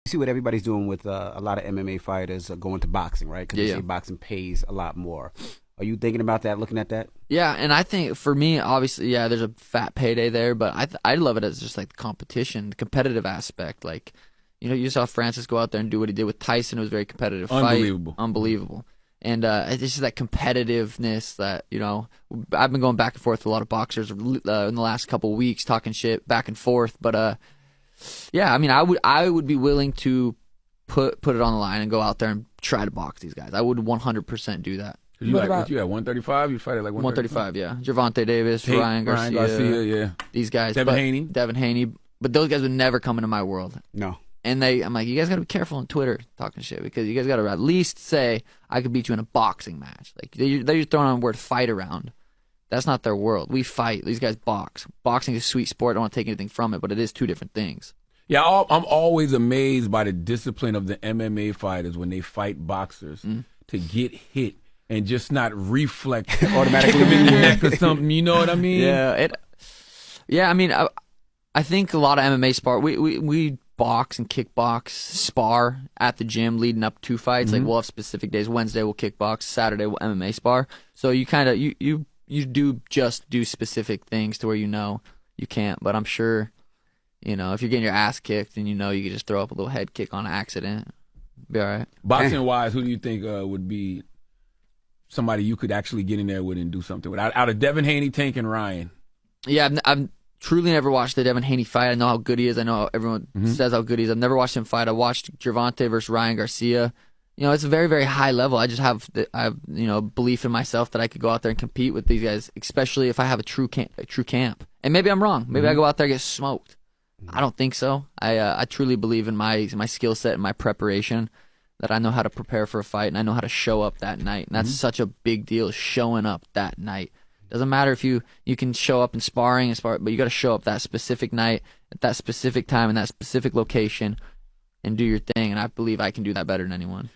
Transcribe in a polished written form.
see what everybody's doing with a lot of MMA fighters going to boxing, right? Because Yeah, they yeah. say boxing pays a lot more. Are you thinking about that? Looking at that? Yeah, and I think for me, obviously, yeah, there's a fat payday there, but I love it as just like the competition, the competitive aspect. Like, you saw Francis go out there and do what he did with Tyson. It was a very competitive fight, unbelievable. And it's just that competitiveness that I've been going back and forth with a lot of boxers in the last couple of weeks, talking shit back and forth. But yeah, I mean, I would be willing to put it on the line and go out there and try to box these guys. I would 100% do that. You what you at 135? You fight at like 135, yeah. Gervonta Davis, Ryan Garcia, yeah. These guys. Devin Haney. But those guys would never come into my world. No. And I'm like, you guys got to be careful on Twitter talking shit because you guys got to at least say, I could beat you in a boxing match. Like, they're just throwing on the word fight around. That's not their world. We fight. These guys box. Boxing is a sweet sport. I don't want to take anything from it, but it is two different things. Yeah, I'm always amazed by the discipline of the MMA fighters when they fight boxers to get hit and just not reflect automatically in the neck or something. You know what I mean? Yeah. I mean, I think a lot of MMA spar. We box and kickbox, spar at the gym leading up to fights. Like, we'll have specific days. Wednesday we'll kickbox. Saturday we'll MMA spar. So you kind of you do just do specific things to where you can't. But I'm sure, if you're getting your ass kicked and you can just throw up a little head kick on accident, be all right. Boxing wise, who do you think would be somebody you could actually get in there with and do something with? Out of Devin Haney, Tank, and Ryan. Yeah, I've truly never watched the Devin Haney fight. I know how good he is. I know how everyone says how good he is. I've never watched him fight. I watched Gervonta versus Ryan Garcia. It's a very, very high level. I just have belief in myself that I could go out there and compete with these guys, especially if I have a true camp. And maybe I'm wrong. Maybe I go out there and get smoked. I don't think so. I truly believe in my skill set and my preparation, that I know how to prepare for a fight and I know how to show up that night. And that's such a big deal, showing up that night. Doesn't matter if you can show up in sparring, but you got to show up that specific night, at that specific time, in that specific location, and do your thing. And I believe I can do that better than anyone.